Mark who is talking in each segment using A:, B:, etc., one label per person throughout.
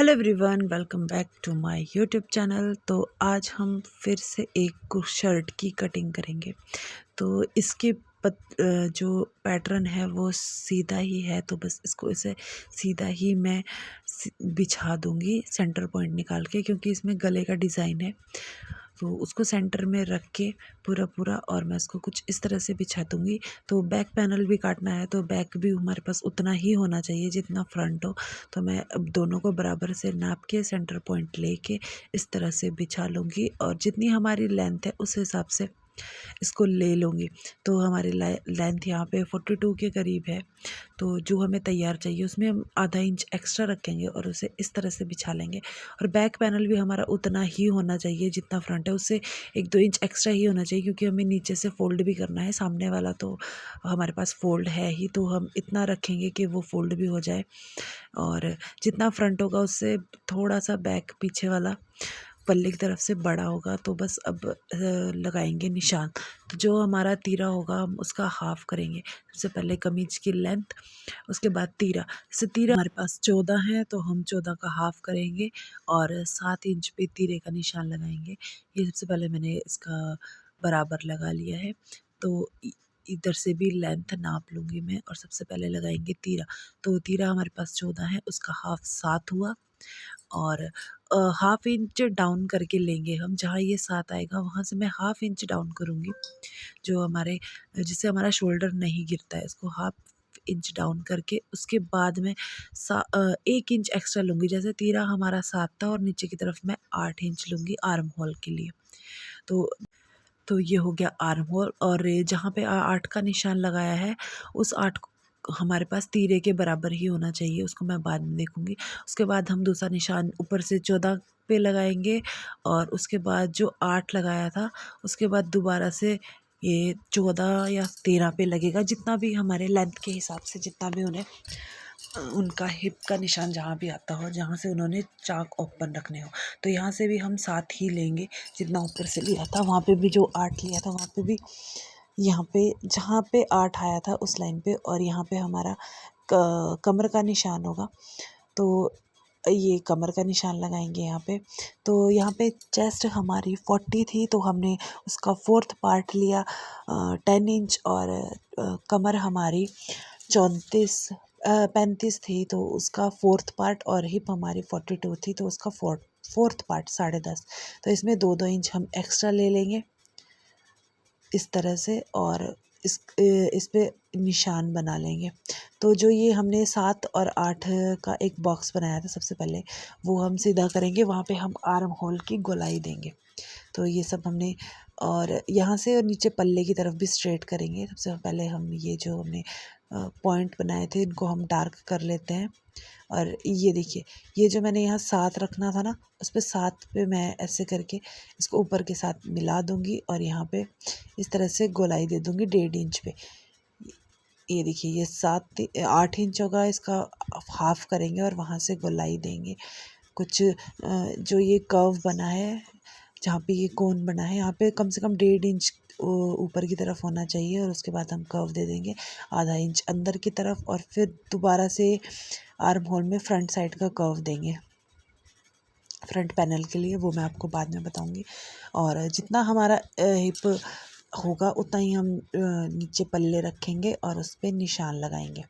A: Hello everyone, welcome back to my YouTube channel. तो आज हम फिर से एक शर्ट की कटिंग करेंगे। तो इसके जो पैटर्न है वो सीधा ही है, तो बस इसको इसे सीधा ही मैं बिछा दूंगी सेंटर पॉइंट निकाल के, क्योंकि इसमें गले का डिज़ाइन है। तो उसको सेंटर में रख के पूरा पूरा और मैं इसको कुछ इस तरह से बिछा दूंगी। तो बैक पैनल भी काटना है, तो बैक भी हमारे पास उतना ही होना चाहिए जितना फ्रंट हो। तो मैं अब दोनों को बराबर से नाप के सेंटर पॉइंट लेके इस तरह से बिछा लूँगी, और जितनी हमारी लेंथ है उस हिसाब से इसको ले लूँगी। तो हमारी लेंथ यहाँ पे 42 के करीब है। तो जो हमें तैयार चाहिए उसमें हम आधा इंच एक्स्ट्रा रखेंगे और उसे इस तरह से बिछा लेंगे। और बैक पैनल भी हमारा उतना ही होना चाहिए जितना फ्रंट है, उससे 1-2 इंच एक्स्ट्रा ही होना चाहिए, क्योंकि हमें नीचे से फोल्ड भी करना है। सामने वाला तो हमारे पास फोल्ड है ही, तो हम इतना रखेंगे कि वो फोल्ड भी हो जाए। और जितना फ्रंट होगा उससे थोड़ा सा बैक पीछे वाला पल्ले की तरफ से बड़ा होगा। तो बस अब लगाएंगे निशान। तो जो हमारा तीरा होगा हम उसका हाफ करेंगे। सबसे पहले कमीज की लेंथ, उसके बाद तीरा। जैसे तीरा हमारे पास 14 है तो हम 14 का हाफ करेंगे और 7 इंच पे तीरे का निशान लगाएंगे। ये सबसे पहले मैंने इसका बराबर लगा लिया है। तो इधर से भी लेंथ नाप लूँगी मैं, और सबसे पहले लगाएंगे तीरा। तो तीरा हमारे पास 14 है, उसका हाफ 7 हुआ। और हाफ इंच डाउन करके लेंगे हम, जहाँ ये 7 आएगा वहाँ से मैं हाफ इंच डाउन करूँगी, जो हमारे जिससे हमारा शोल्डर नहीं गिरता है। इसको हाफ इंच डाउन करके उसके बाद में 1 इंच एक्स्ट्रा लूँगी। जैसे तीरा हमारा 7 था और नीचे की तरफ मैं 8 इंच लूँगी आर्म होल के लिए। तो ये हो गया आर्म होल। और ये जहाँ पे 8 का निशान लगाया है उस 8 हमारे पास तीरे के बराबर ही होना चाहिए, उसको मैं बाद में देखूँगी। उसके बाद हम दूसरा निशान ऊपर से 14 पे लगाएंगे, और उसके बाद जो 8 लगाया था उसके बाद दोबारा से ये 14 या 13 पे लगेगा, जितना भी हमारे लेंथ के हिसाब से, जितना भी उन्हें उनका हिप का निशान जहाँ भी आता हो, जहाँ से उन्होंने चाक ओपन रखने हो। तो यहाँ से भी हम 7 ही लेंगे जितना ऊपर से लिया था। वहाँ पे भी जो 8 लिया था वहाँ पे भी, यहाँ पे जहाँ पे 8 आया था उस लाइन पे, और यहाँ पे हमारा कमर का निशान होगा। तो ये कमर का निशान लगाएंगे यहाँ पे। तो यहाँ पे चेस्ट हमारी 40 थी, तो हमने उसका 4th पार्ट लिया 10 इंच। और कमर हमारी 35 थी, तो उसका 4th पार्ट। और हिप हमारी 42 थी, तो उसका 4th पार्ट 10.5। तो इसमें 2-2 इंच हम एक्स्ट्रा ले लेंगे इस तरह से, और इस पे निशान बना लेंगे। तो जो ये हमने 7 और 8 का एक बॉक्स बनाया था सबसे पहले, वो हम सीधा करेंगे। वहाँ पे हम आर्म होल की गोलाई देंगे। तो ये सब हमने, और यहाँ से और नीचे पल्ले की तरफ भी स्ट्रेट करेंगे। सबसे पहले हम ये जो हमने पॉइंट बनाए थे इनको हम डार्क कर लेते हैं। और ये देखिए, ये जो मैंने यहाँ 7 रखना था ना, उस पे 7 पे मैं ऐसे करके इसको ऊपर के साथ मिला दूँगी, और यहाँ पे इस तरह से गोलाई दे दूँगी 1.5 इंच पे। ये देखिए, ये 8 इंच होगा, इसका हाफ करेंगे और वहाँ से गोलाई देंगे। कुछ जो ये कर्व बना है, जहाँ पे ये कोन बना है, यहाँ पे कम से कम 1.5 इंच ऊपर की तरफ होना चाहिए। और उसके बाद हम कर्व दे देंगे आधा इंच अंदर की तरफ, और फिर दोबारा से आर्म होल में फ्रंट साइड का कर्व देंगे फ्रंट पैनल के लिए, वो मैं आपको बाद में बताऊंगी। और जितना हमारा हिप होगा उतना ही हम नीचे पल्ले रखेंगे और उस पर निशान लगाएंगे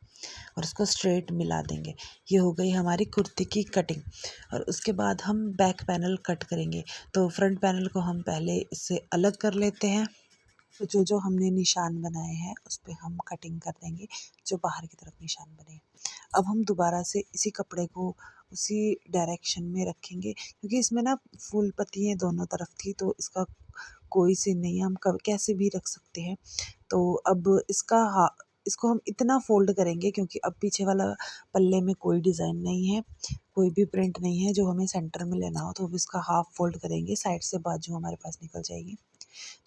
A: और उसको स्ट्रेट मिला देंगे। ये हो गई हमारी कुर्ती की कटिंग। और उसके बाद हम बैक पैनल कट करेंगे। तो फ्रंट पैनल को हम पहले इससे अलग कर लेते हैं। तो जो हमने निशान बनाए हैं उस पर हम कटिंग कर देंगे, जो बाहर की तरफ निशान बने। अब हम दोबारा से इसी कपड़े को उसी डायरेक्शन में रखेंगे, क्योंकि इसमें ना फूल पत्तियाँ दोनों तरफ थी, तो इसका कोई सीन नहीं है, हम कब कैसे भी रख सकते हैं। तो अब इसको हम इतना फ़ोल्ड करेंगे, क्योंकि अब पीछे वाला पल्ले में कोई डिज़ाइन नहीं है, कोई भी प्रिंट नहीं है जो हमें सेंटर में लेना हो। तो अब इसका हाफ़ फ़ोल्ड करेंगे, साइड से बाजू हमारे पास निकल जाएगी।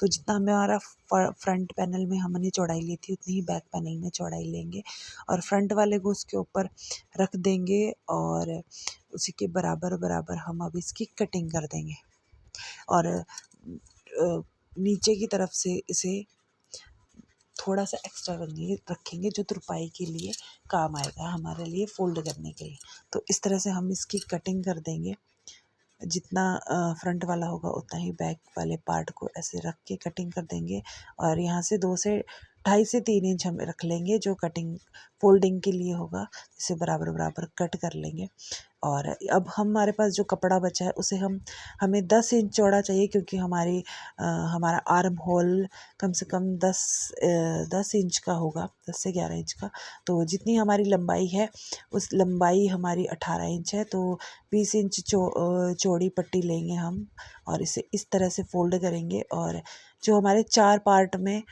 A: तो जितना हमारा फ्रंट पैनल में हमने चौड़ाई ली थी उतनी ही बैक पैनल में चौड़ाई लेंगे, और फ्रंट वाले को उसके ऊपर रख देंगे, और उसी के बराबर बराबर हम अब इसकी कटिंग कर देंगे। और नीचे की तरफ से इसे थोड़ा सा एक्स्ट्रा रखेंगे जो तुरपाई के लिए काम आएगा हमारे लिए फ़ोल्ड करने के लिए। तो इस तरह से हम इसकी कटिंग कर देंगे। जितना फ्रंट वाला होगा उतना ही बैक वाले पार्ट को ऐसे रख के कटिंग कर देंगे। और यहाँ से 2 से 2.5 से 3 इंच हम रख लेंगे जो कटिंग फोल्डिंग के लिए होगा। इसे बराबर बराबर कट कर लेंगे। और अब हमारे पास जो कपड़ा बचा है उसे हमें 10 इंच चौड़ा चाहिए, क्योंकि हमारा आर्म होल कम से कम 10 इंच का होगा, 10 से 11 इंच का। तो जितनी हमारी लंबाई है उस लंबाई हमारी 18 इंच है, तो 20 इंच चौड़ी पट्टी लेंगे हम और इसे इस तरह से फ़ोल्ड करेंगे। और जो हमारे 4 पार्ट में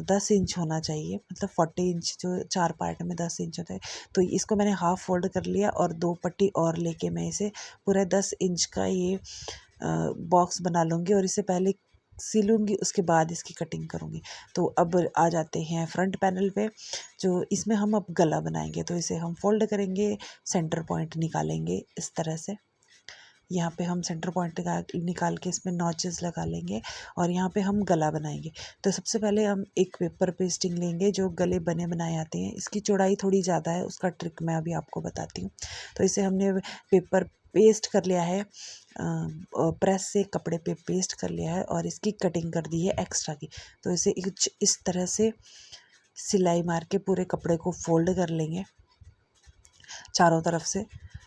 A: 10 इंच होना चाहिए, मतलब 40 इंच जो 4 पार्ट में 10 इंच होता है, तो इसको मैंने हाफ़ फ़ोल्ड कर लिया और 2 पट्टी और लेके मैं इसे पूरा 10 इंच का ये बॉक्स बना लूँगी और इसे पहले सिलूँगी, उसके बाद इसकी कटिंग करूँगी। तो अब आ जाते हैं फ्रंट पैनल पे, जो इसमें हम अब गला बनाएंगे। तो इसे हम फ़ोल्ड करेंगे, सेंटर पॉइंट निकालेंगे इस तरह से। यहाँ पे हम सेंटर पॉइंट निकाल के इसमें नॉचेस लगा लेंगे और यहाँ पे हम गला बनाएंगे। तो सबसे पहले हम एक पेपर पेस्टिंग लेंगे जो गले बने बनाए आते हैं। इसकी चौड़ाई थोड़ी ज़्यादा है, उसका ट्रिक मैं अभी आपको बताती हूँ। तो इसे हमने पेपर पेस्ट कर लिया है, प्रेस से कपड़े पे पेस्ट कर लिया है और इसकी कटिंग कर दी है एक्स्ट्रा की। तो इसे इस तरह से सिलाई मार के पूरे कपड़े को फोल्ड कर लेंगे चारों तरफ से,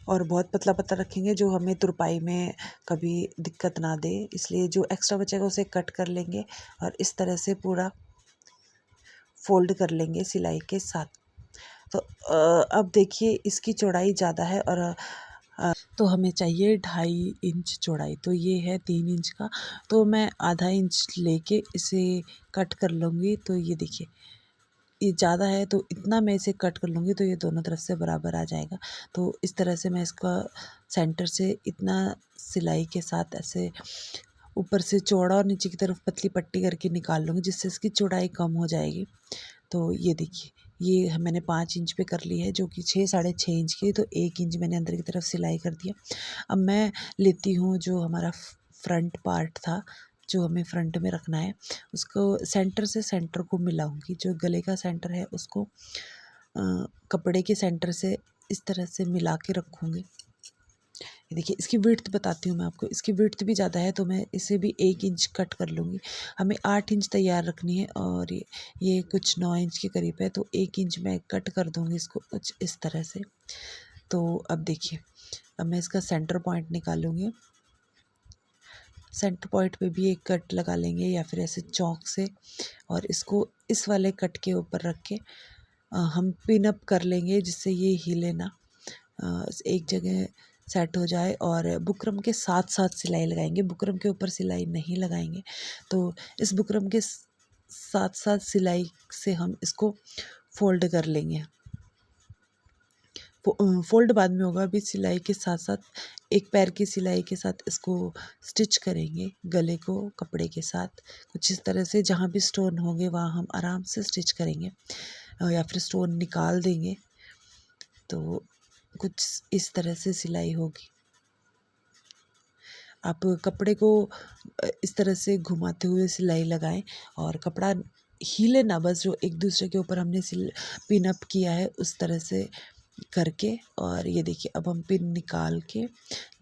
A: और बहुत पतला पतला रखेंगे जो हमें तुरपाई में कभी दिक्कत ना दे। इसलिए जो एक्स्ट्रा बचेगा उसे कट कर लेंगे और इस तरह से पूरा फोल्ड कर लेंगे सिलाई के साथ। तो अब देखिए इसकी चौड़ाई ज़्यादा है और तो हमें चाहिए 2.5 इंच चौड़ाई, तो ये है 3 इंच का, तो मैं आधा इंच लेके इसे कट कर लूँगी। तो ये देखिए ये ज़्यादा है तो इतना मैं इसे कट कर लूँगी तो ये दोनों तरफ से बराबर आ जाएगा। तो इस तरह से मैं इसका सेंटर से इतना सिलाई के साथ ऐसे ऊपर से चौड़ा और नीचे की तरफ पतली पट्टी करके निकाल लूँगी, जिससे इसकी चौड़ाई कम हो जाएगी। तो ये देखिए ये मैंने 5 इंच पे कर ली है, जो कि 6 साढ़े 6 इंच की, तो 1 इंच मैंने अंदर की तरफ सिलाई कर दिया। अब मैं लेती हूँ जो हमारा फ्रंट पार्ट था, जो हमें फ्रंट में रखना है, उसको सेंटर से सेंटर को मिलाऊंगी। जो गले का सेंटर है उसको कपड़े के सेंटर से इस तरह से मिला के रखूँगी। ये देखिए इसकी विड्थ बताती हूँ मैं आपको, इसकी विड्थ भी ज़्यादा है तो मैं इसे भी 1 इंच कट कर लूँगी। हमें 8 इंच तैयार रखनी है और ये कुछ 9 इंच के करीब है, तो 1 इंच मैं कट कर दूँगी इसको कुछ इस तरह से। तो अब देखिए अब मैं इसका सेंटर पॉइंट निकालूँगी। सेंटर पॉइंट पे भी एक कट लगा लेंगे या फिर ऐसे चौक से, और इसको इस वाले कट के ऊपर रख के हम पिन अप कर लेंगे, जिससे ये हिले ना, एक जगह सेट हो जाए। और बुकरम के साथ साथ सिलाई लगाएंगे, बुकरम के ऊपर सिलाई नहीं लगाएंगे। तो इस बुकरम के साथ साथ सिलाई से हम इसको फोल्ड कर लेंगे। फोल्ड बाद में होगा, अभी सिलाई के साथ साथ एक पैर की सिलाई के साथ इसको स्टिच करेंगे गले को कपड़े के साथ। कुछ इस तरह से जहाँ भी स्टोन होंगे वहाँ हम आराम से स्टिच करेंगे या फिर स्टोन निकाल देंगे। तो कुछ इस तरह से सिलाई होगी। आप कपड़े को इस तरह से घुमाते हुए सिलाई लगाएं और कपड़ा हिले ना, बस जो एक दूसरे के ऊपर हमने पिन अप किया है उस तरह से करके। और ये देखिए अब हम पिन निकाल के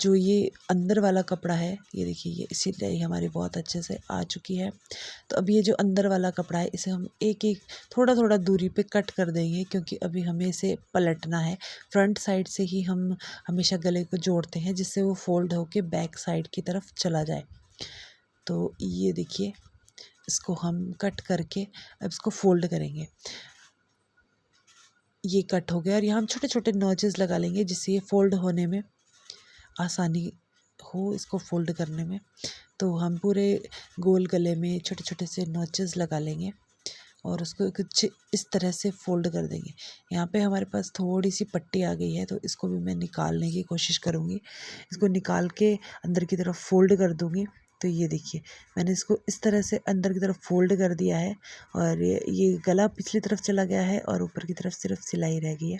A: जो ये अंदर वाला कपड़ा है, ये देखिए ये सिलाई हमारी बहुत अच्छे से आ चुकी है। तो अब ये जो अंदर वाला कपड़ा है इसे हम एक एक थोड़ा थोड़ा दूरी पे कट कर देंगे, क्योंकि अभी हमें इसे पलटना है। फ्रंट साइड से ही हम हमेशा गले को जोड़ते हैं, जिससे वो फोल्ड होके बैक साइड की तरफ चला जाए। तो ये देखिए इसको हम कट करके अब इसको फोल्ड करेंगे। ये कट हो गया और यहाँ हम छोटे छोटे नॉचेस लगा लेंगे, जिससे ये फोल्ड होने में आसानी हो, इसको फोल्ड करने में। तो हम पूरे गोल गले में छोटे छोटे से नॉचेस लगा लेंगे और उसको कुछ इस तरह से फोल्ड कर देंगे। यहाँ पे हमारे पास थोड़ी सी पट्टी आ गई है, तो इसको भी मैं निकालने की कोशिश करूँगी। इसको निकाल के अंदर की तरफ फोल्ड कर दूँगी तो ये देखिए मैंने इसको इस तरह से अंदर की तरफ फोल्ड कर दिया है और ये गला पिछली तरफ चला गया है और ऊपर की तरफ सिर्फ सिलाई रह गई है।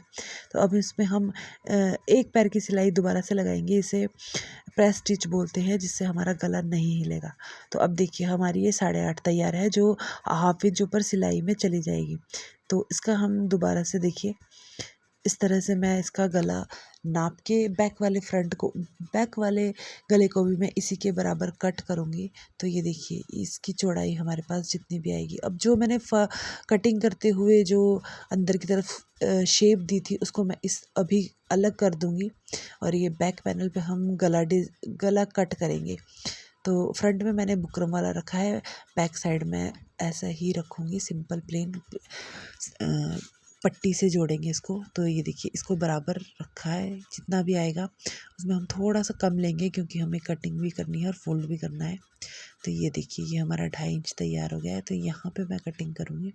A: तो अब इसमें हम एक पैर की सिलाई दोबारा से लगाएंगे, इसे प्रेस स्टिच बोलते हैं, जिससे हमारा गला नहीं हिलेगा। तो अब देखिए हमारी ये 8.5 तैयार है, जो हाफ इंच ऊपर सिलाई में चली जाएगी। तो इसका हम दोबारा से देखिए इस तरह से मैं इसका गला नाप के बैक वाले गले को भी मैं इसी के बराबर कट करूँगी। तो ये देखिए इसकी चौड़ाई हमारे पास जितनी भी आएगी। अब जो मैंने कटिंग करते हुए जो अंदर की तरफ शेप दी थी उसको मैं इस अभी अलग कर दूँगी और ये बैक पैनल पे हम गला कट करेंगे। तो फ्रंट में मैंने बुकरम वाला रखा है, बैक साइड में ऐसा ही रखूँगी सिंपल प्लेन पट्टी से जोड़ेंगे इसको। तो ये देखिए इसको बराबर रखा है, जितना भी आएगा उसमें हम थोड़ा सा कम लेंगे क्योंकि हमें कटिंग भी करनी है और फोल्ड भी करना है। तो ये देखिए ये हमारा 2.5 इंच तैयार हो गया है। तो यहाँ पे मैं कटिंग करूँगी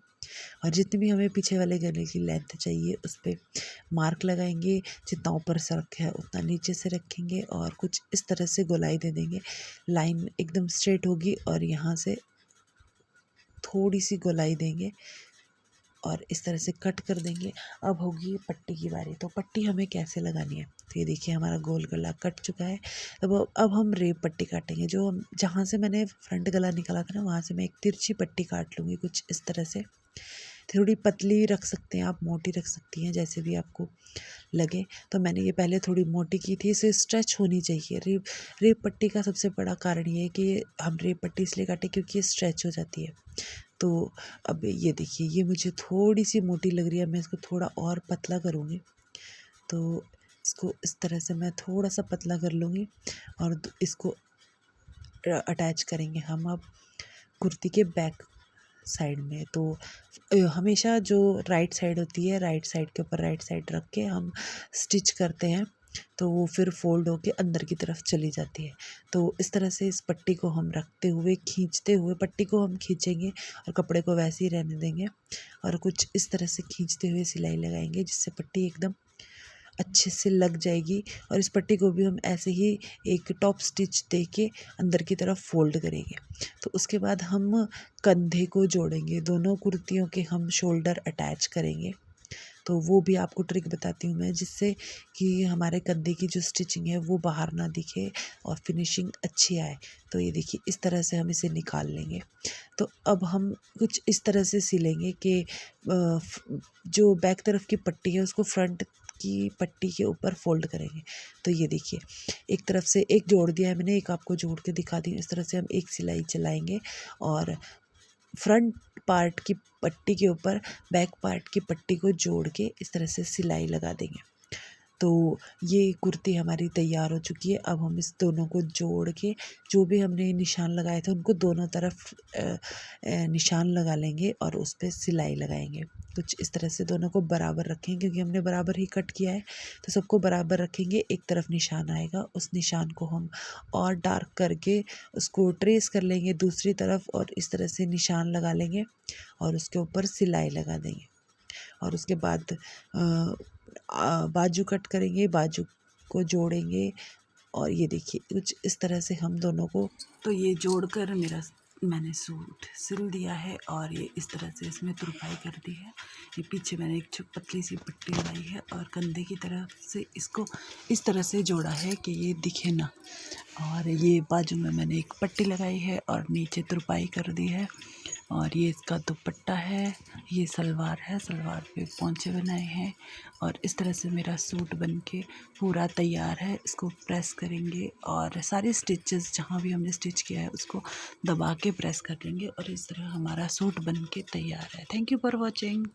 A: और जितनी भी हमें पीछे वाले गले की लेंथ चाहिए उस पर मार्क लगाएंगे। जितना ऊपर से रखा है उतना नीचे से रखेंगे और कुछ इस तरह से गोलाई दे देंगे। लाइन एकदम स्ट्रेट होगी और यहाँ से थोड़ी सी गोलाई देंगे और इस तरह से कट कर देंगे। अब होगी पट्टी की बारी। तो पट्टी हमें कैसे लगानी है, तो ये देखिए हमारा गोल गला कट चुका है। अब हम रेप पट्टी काटेंगे। जो हम जहाँ से मैंने फ्रंट गला निकाला था ना, वहाँ से मैं एक तिरछी पट्टी काट लूँगी कुछ इस तरह से। थोड़ी पतली रख सकते हैं आप, मोटी रख सकती हैं, जैसे भी आपको लगे। तो मैंने ये पहले थोड़ी मोटी की थी, इसे स्ट्रेच होनी चाहिए। रेप पट्टी का सबसे बड़ा कारण ये है कि हम रेप पट्टी इसलिए काटें क्योंकि ये स्ट्रेच हो जाती है। तो अब ये देखिए ये मुझे थोड़ी सी मोटी लग रही है, मैं इसको थोड़ा और पतला करूँगी। तो इसको इस तरह से मैं थोड़ा सा पतला कर लूँगी और इसको अटैच करेंगे हम अब कुर्ती के बैक साइड में। तो हमेशा जो राइट साइड होती है, राइट साइड के ऊपर राइट साइड रख के हम स्टिच करते हैं, तो वो फिर फोल्ड होके अंदर की तरफ चली जाती है। तो इस तरह से इस पट्टी को हम रखते हुए खींचते हुए पट्टी को हम खींचेंगे और कपड़े को वैसे ही रहने देंगे और कुछ इस तरह से खींचते हुए सिलाई लगाएंगे जिससे पट्टी एकदम अच्छे से लग जाएगी। और इस पट्टी को भी हम ऐसे ही एक टॉप स्टिच दे के अंदर की तरफ फोल्ड करेंगे। तो उसके बाद हम कंधे को जोड़ेंगे, दोनों कुर्तियों के हम शोल्डर अटैच करेंगे। तो वो भी आपको ट्रिक बताती हूँ मैं, जिससे कि हमारे कंधे की जो स्टिचिंग है वो बाहर ना दिखे और फिनिशिंग अच्छी आए। तो ये देखिए इस तरह से हम इसे निकाल लेंगे। तो अब हम कुछ इस तरह से सिलेंगे कि जो बैक तरफ की पट्टी है उसको फ्रंट की पट्टी के ऊपर फोल्ड करेंगे। तो ये देखिए एक तरफ से एक जोड़ दिया है मैंने, एक आपको जोड़ के दिखा दी। इस तरह से हम एक सिलाई चलाएंगे और फ्रंट पार्ट की पट्टी के ऊपर बैक पार्ट की पट्टी को जोड़ के इस तरह से सिलाई लगा देंगे। तो ये कुर्ती हमारी तैयार हो चुकी है। अब हम इस दोनों को जोड़ के जो भी हमने निशान लगाए थे उनको दोनों तरफ निशान लगा लेंगे और उस पर सिलाई लगाएंगे। कुछ इस तरह से दोनों को बराबर रखेंगे क्योंकि हमने बराबर ही कट किया है, तो सबको बराबर रखेंगे। एक तरफ निशान आएगा, उस निशान को हम और डार्क करके उसको ट्रेस कर लेंगे दूसरी तरफ और इस तरह से निशान लगा लेंगे और उसके ऊपर सिलाई लगा देंगे। और उसके बाद बाजू कट करेंगे, बाजू को जोड़ेंगे और ये देखिए कुछ इस तरह से हम दोनों को, तो ये जोड़कर मैंने सूट सिल दिया है और ये इस तरह से इसमें तुरपाई कर दी है। ये पीछे मैंने एक पतली सी पट्टी लगाई है और कंधे की तरफ से इसको इस तरह से जोड़ा है कि ये दिखे ना। और ये बाजू में मैंने एक पट्टी लगाई है और नीचे तुरपाई कर दी है। और ये इसका दुपट्टा है, ये सलवार है, सलवार पे पोंचे बनाए हैं और इस तरह से मेरा सूट बनके पूरा तैयार है। इसको प्रेस करेंगे और सारे स्टिचेस जहाँ भी हमने स्टिच किया है उसको दबा के प्रेस कर लेंगे और इस तरह हमारा सूट बनके तैयार है। Thank you for watching.